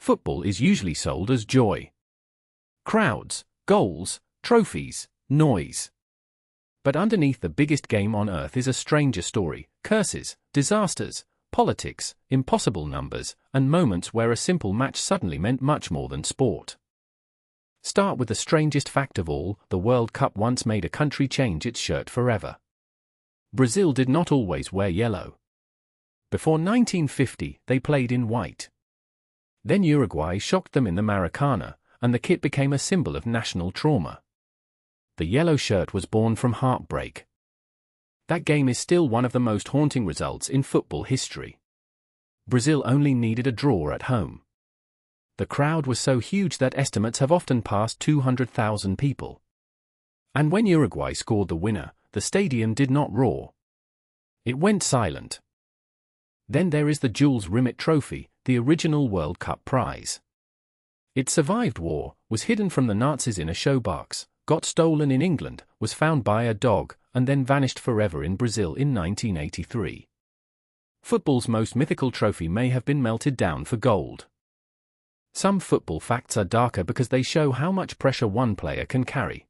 Football is usually sold as joy. Crowds, goals, trophies, noise. But underneath the biggest game on earth is a stranger story: curses, disasters, politics, impossible numbers, and moments where a simple match suddenly meant much more than sport. Start with the strangest fact of all: the World Cup once made a country change its shirt forever. Brazil did not always wear yellow. Before 1950, they played in white. Then Uruguay shocked them in the Maracana, and the kit became a symbol of national trauma. The yellow shirt was born from heartbreak. That game is still one of the most haunting results in football history. Brazil only needed a draw at home. The crowd was so huge that estimates have often passed 200,000 people. And when Uruguay scored the winner, the stadium did not roar. It went silent. Then there is the Jules Rimet Trophy, the original World Cup prize. It survived war, was hidden from the Nazis in a showbox, got stolen in England, was found by a dog, and then vanished forever in Brazil in 1983. Football's most mythical trophy may have been melted down for gold. Some football facts are darker because they show how much pressure one player can carry.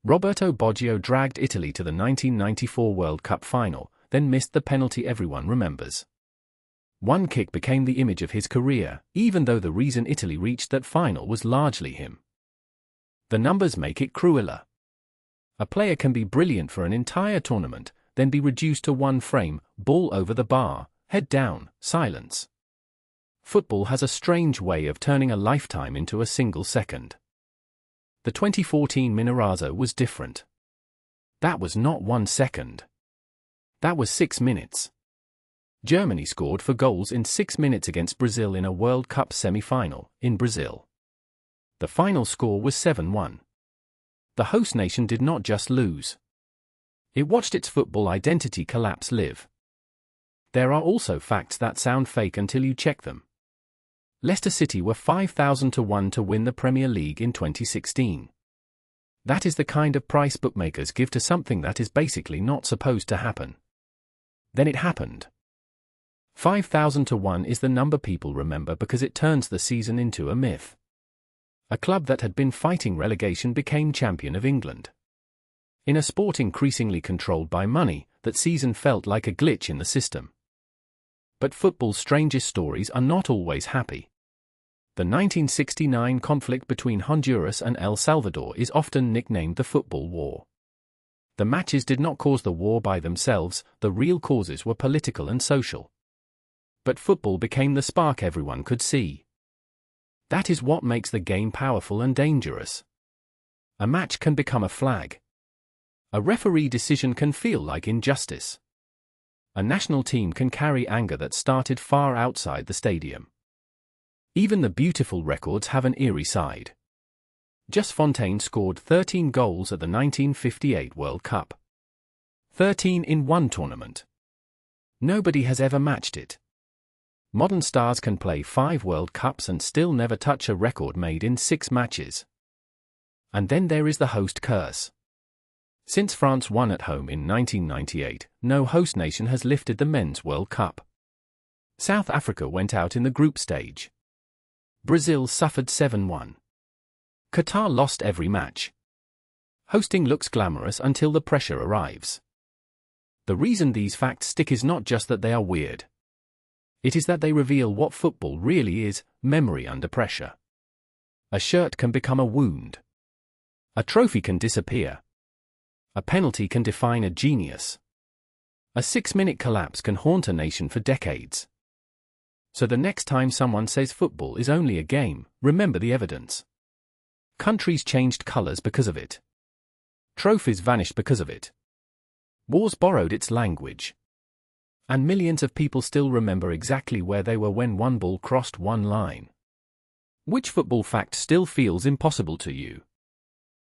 Roberto Baggio dragged Italy to the 1994 World Cup final, then missed the penalty everyone remembers. One kick became the image of his career, even though the reason Italy reached that final was largely him. The numbers make it crueler. A player can be brilliant for an entire tournament, then be reduced to one frame: ball over the bar, head down, silence. Football has a strange way of turning a lifetime into a single second. The 2014 Minorazo was different. That was not 1 second. That was 6 minutes. Germany scored 4 goals in 6 minutes against Brazil in a World Cup semi-final, in Brazil. The final score was 7-1. The host nation did not just lose. It watched its football identity collapse live. There are also facts that sound fake until you check them. Leicester City were 5,000 to 1 to win the Premier League in 2016. That is the kind of price bookmakers give to something that is basically not supposed to happen. Then it happened. 5,000 to 1 is the number people remember because it turns the season into a myth. A club that had been fighting relegation became champion of England. In a sport increasingly controlled by money, that season felt like a glitch in the system. But football's strangest stories are not always happy. The 1969 conflict between Honduras and El Salvador is often nicknamed the Football War. The matches did not cause the war by themselves, the real causes were political and social. But football became the spark everyone could see. That is what makes the game powerful and dangerous. A match can become a flag. A referee decision can feel like injustice. A national team can carry anger that started far outside the stadium. Even the beautiful records have an eerie side. Just Fontaine scored 13 goals at the 1958 World Cup. 13 in one tournament. Nobody has ever matched it. Modern stars can play 5 World Cups and still never touch a record made in 6 matches. And then there is the host curse. Since France won at home in 1998, no host nation has lifted the Men's World Cup. South Africa went out in the group stage. Brazil suffered 7-1. Qatar lost every match. Hosting looks glamorous until the pressure arrives. The reason these facts stick is not just that they are weird. It is that they reveal what football really is: memory under pressure. A shirt can become a wound. A trophy can disappear. A penalty can define a genius. A 6-minute collapse can haunt a nation for decades. So the next time someone says football is only a game, remember the evidence. Countries changed colors because of it. Trophies vanished because of it. Wars borrowed its language. And millions of people still remember exactly where they were when one ball crossed one line. Which football fact still feels impossible to you?